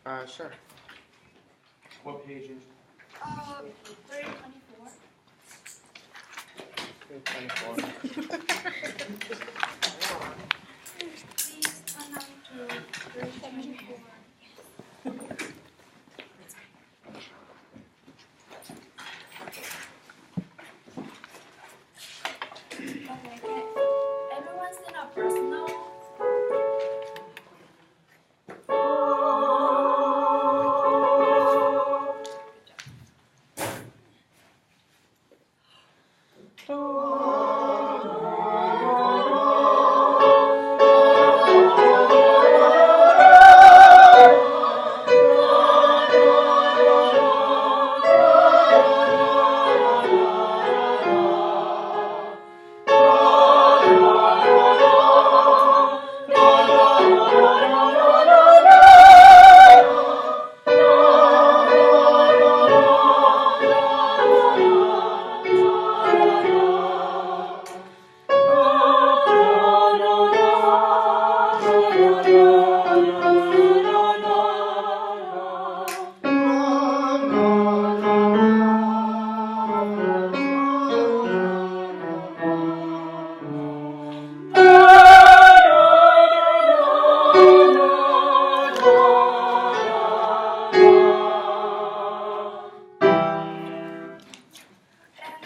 Sure. What page is? 324. 324. Please turn up to 324. Okay, can everyone sing a personal?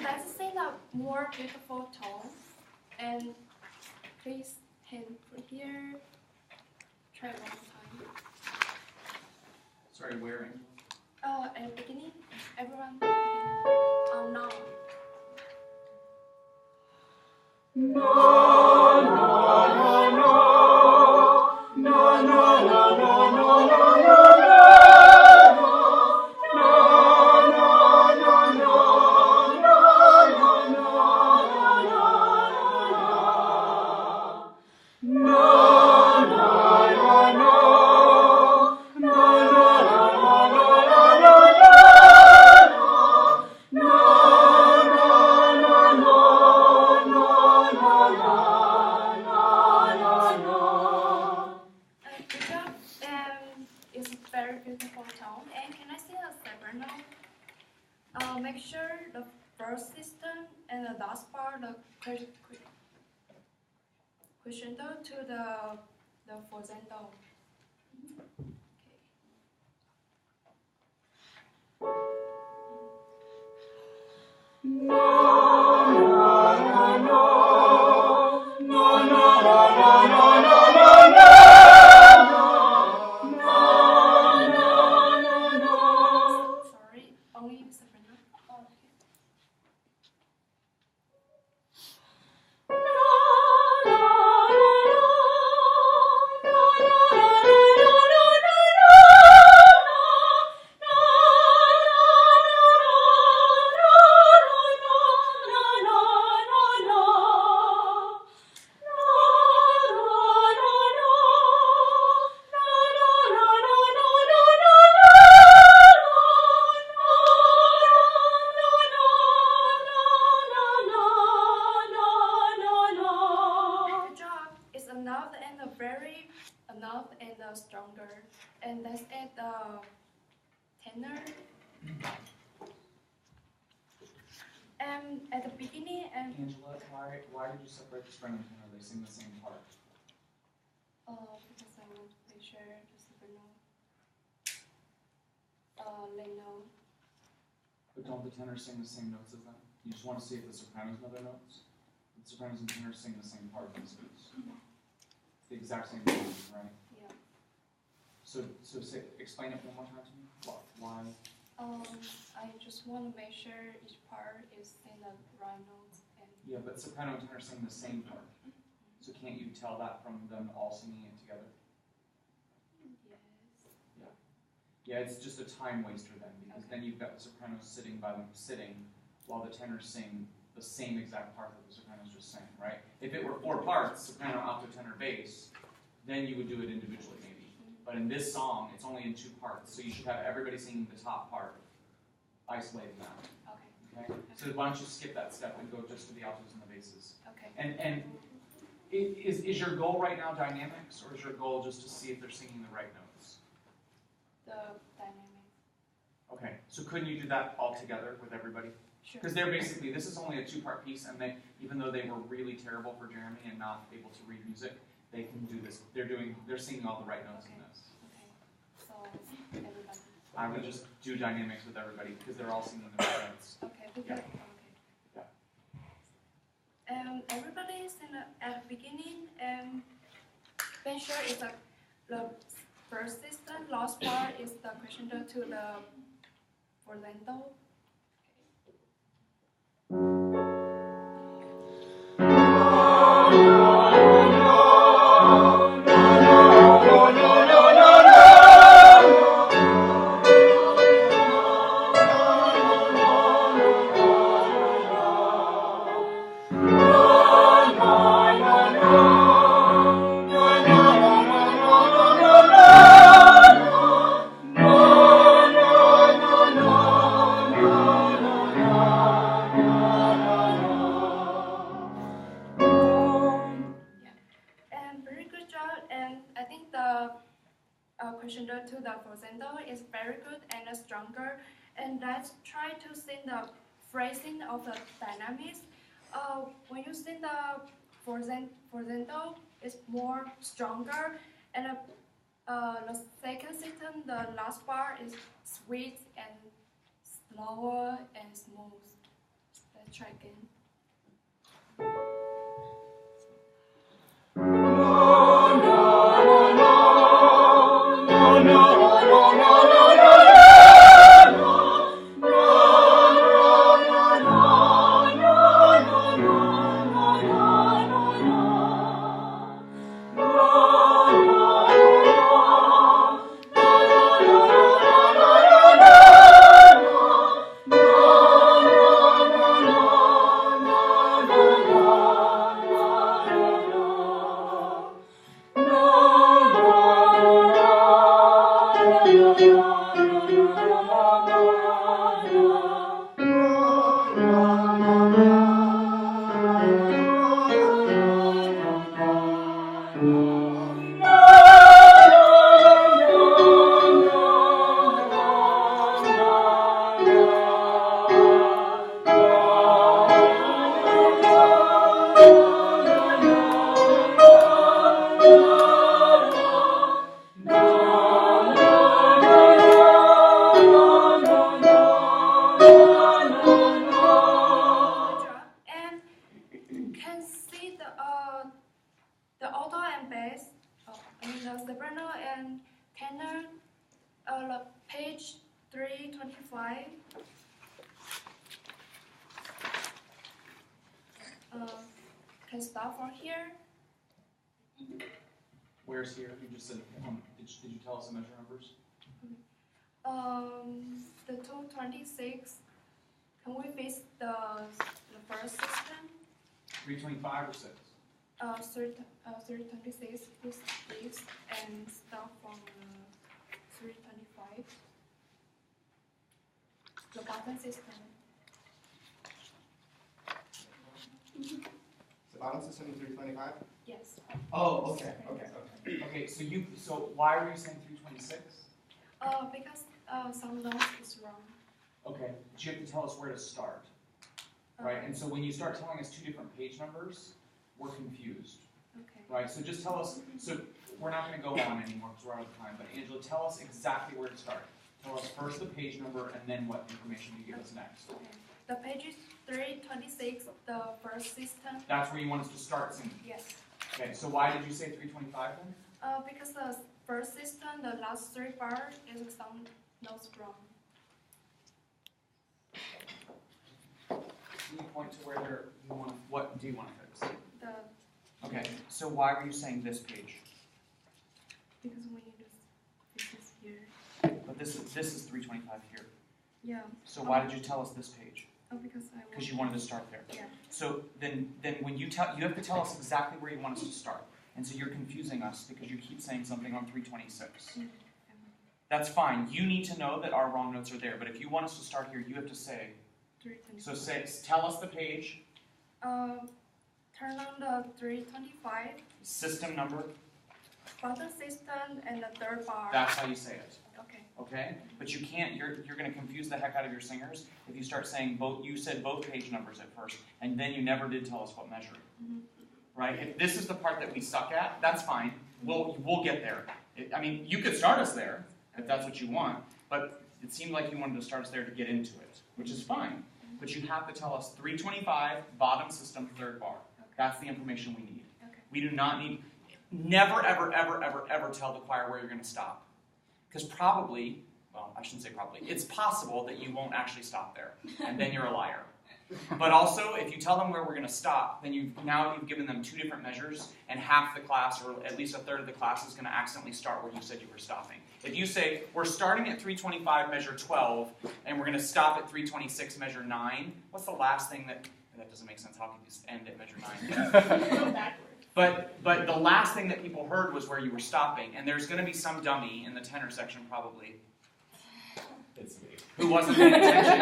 Let's sing a more beautiful tone. And please hand for here. Try it one more time. Sorry, where? At the beginning, everyone. Now. Good job. It's a very beautiful tone. And can I sing a soprano? Make sure the first system and the last part, the crescendo to the falsetto. Sorry, only soprano. Good job. It's enough and a very enough and stronger. And let's add the tenor. And at the beginning and Angela, why did you separate the soprano and tenor? They sing the same part. because I want to make sure the soprano they know. But don't the tenors sing the same notes as them? You just want to see if the sopranos know their notes? The sopranos and tenors sing the same part as the It's the exact same thing, right? Yeah. So explain it one more time to me. Why? I just want to make sure each part is in the right notes. And Yeah, but soprano and tenor sing the same part. So can't you tell that from them all singing it together? yes. Yeah, it's just a time waster then, because then you've got the sopranos sitting while the tenors sing the same exact part that the sopranos just sang, right? If it were 4 parts, soprano, alto, tenor, bass, then you would do it individually maybe. But in this song, it's only in 2 parts, so you should have everybody singing the top part, isolating that. Okay? So why don't you skip that step and go just to the altos and the basses? Okay. And is your goal right now dynamics, or is your goal just to see if they're singing the right notes? the dynamic. Okay, so couldn't you do that all together with everybody? Sure. Because they're basically, this is only a 2-part piece, and they, even though they were really terrible for Jeremy and not able to read music, they can do this. They're singing all the right notes in this. Okay. So everybody. I would just do dynamics with everybody because they're all singing the right notes. Okay. Because, Yeah. everybody is at the beginning, and make sure it's the first system. Last part is the crescendo to the orlando. Crescendo to the crescendo is very good and stronger. And let's try to sing the phrasing of the dynamics. When you sing the crescendo, it's more stronger. And the second system, the last part is sweet and slower and smooth. Let's try again. The alto and bass, the soprano and tenor, page 325. Can start from here. Where's here? You just said, did you tell us the measure numbers? The 226. Can we fix the first system? 325 or 6? 326 is this and start from 325. The bottom system. The bottom system is 325? Yes. Oh, okay. Okay, so why were you saying 326? Because some notes is wrong. Okay, but you have to tell us where to start, right? And so when you start telling us 2 different page numbers, we're confused, Okay. right? So just tell us, so we're not going to go on anymore because we're out of time, but Angela, tell us exactly where to start. Tell us first the page number and then what information you give us next. Okay. The page is 326, the first system. That's where you want us to start singing? Yes. Okay, so why did you say 325 then? Because the first system, the last 3 bars is some notes wrong. Can you point to where you want? What do you want to fix? The Okay. So why were you saying this page? because we need this is here. But this is 325 here. Yeah. So why did you tell us this page? Oh, because I want. Because you wanted to start there. Yeah. So then when you have to tell us exactly where you want us to start. And so you're confusing us because you keep saying something on 326. That's fine. You need to know that our wrong notes are there. But if you want us to start here, you have to say. 326. Tell us the page. Turn on the 325. System number. Bottom system and the 3rd bar. That's how you say it. Okay. Okay? But you can't, you're going to confuse the heck out of your singers if you start saying you said both page numbers at first, and then you never did tell us what measure. Right? If this is the part that we suck at, that's fine. We'll get there. I mean, you could start us there, if that's what you want, but it seemed like you wanted to start us there to get into it, which is fine. But you have to tell us 325, bottom system, third bar. That's the information we need. Okay. We do not need, never, ever, ever, ever, ever tell the choir where you're going to stop. Because probably, well, I shouldn't say probably, it's possible that you won't actually stop there, and then you're a liar. But also, if you tell them where we're going to stop, then you've given them two different measures, and half the class, or at least a third of the class, is going to accidentally start where you said you were stopping. If you say, we're starting at 325, measure 12, and we're going to stop at 326, measure 9, what's the last thing that doesn't make sense. How can you just end at measure 9? But the last thing that people heard was where you were stopping, and there's going to be some dummy in the tenor section probably It's me. who wasn't paying attention,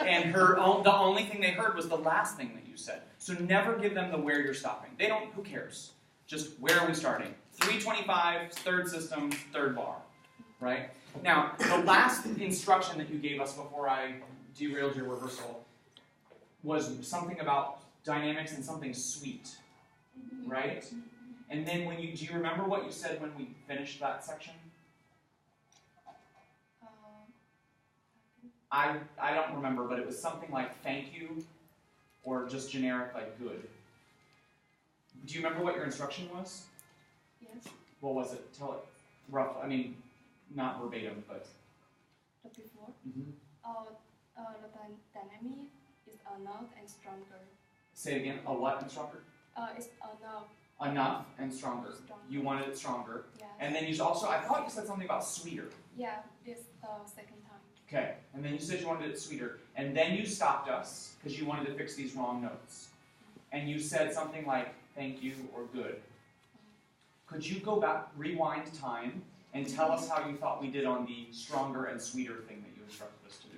and the only thing they heard was the last thing that you said. So never give them the where you're stopping. They don't, who cares? Just where are we starting? 325, third system, third bar, right? Now, the last instruction that you gave us before I derailed your rehearsal was something about dynamics and something sweet, right? And then do you remember what you said when we finished that section? I don't remember, but it was something like thank you, or just generic like good. Do you remember what your instruction was? Yes. What was it? Tell it rough. I mean, not verbatim, but. The before. Mm-hmm. The dynamic is enough and stronger. Say it again. A what and stronger? It's enough. Enough and stronger. Stronger. You wanted it stronger. Yes. And then I thought you said something about sweeter. Yeah, it's the second time. Okay. And then you said you wanted it sweeter. And then you stopped us because you wanted to fix these wrong notes. And you said something like thank you or good. Could you go back, rewind time, and tell us how you thought we did on the stronger and sweeter thing that you instructed us to do?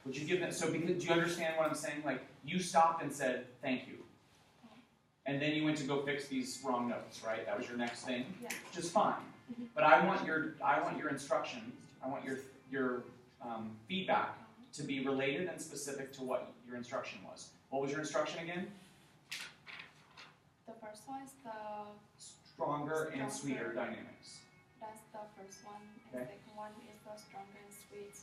Would you give that? So, do you understand what I'm saying? Like, you stopped and said thank you. And then you went to go fix these wrong notes, right? That was your next thing, Yeah. which is fine. But I want your instruction, I want your feedback to be related and specific to what your instruction was. What was your instruction again? The first one is the Stronger and sweeter dynamics. that's the first one, and Okay. second one is the stronger and sweet.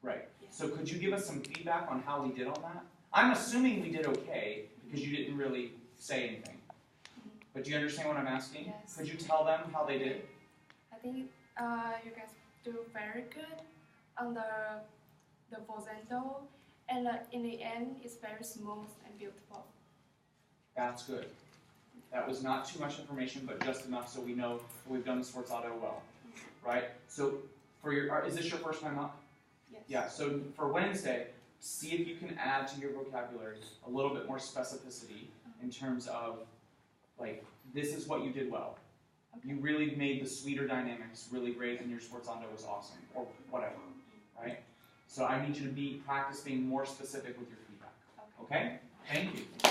Right. Yeah. So could you give us some feedback on how we did on that? I'm assuming we did okay because you didn't really say anything. But do you understand what I'm asking? Yes. Could you tell them how they did? I think you guys do very good on the falsetto, and in the end, it's very smooth and beautiful. That's good. That was not too much information, but just enough so we know that we've done the sforzato well, right? So is this your first time up? Yes. Yeah. So for Wednesday, see if you can add to your vocabulary a little bit more specificity in terms of, like, this is what you did well. Okay. You really made the sweeter dynamics really great, and your sforzando was awesome, or whatever, right? So I need you to practice being more specific with your feedback. Okay? Thank you.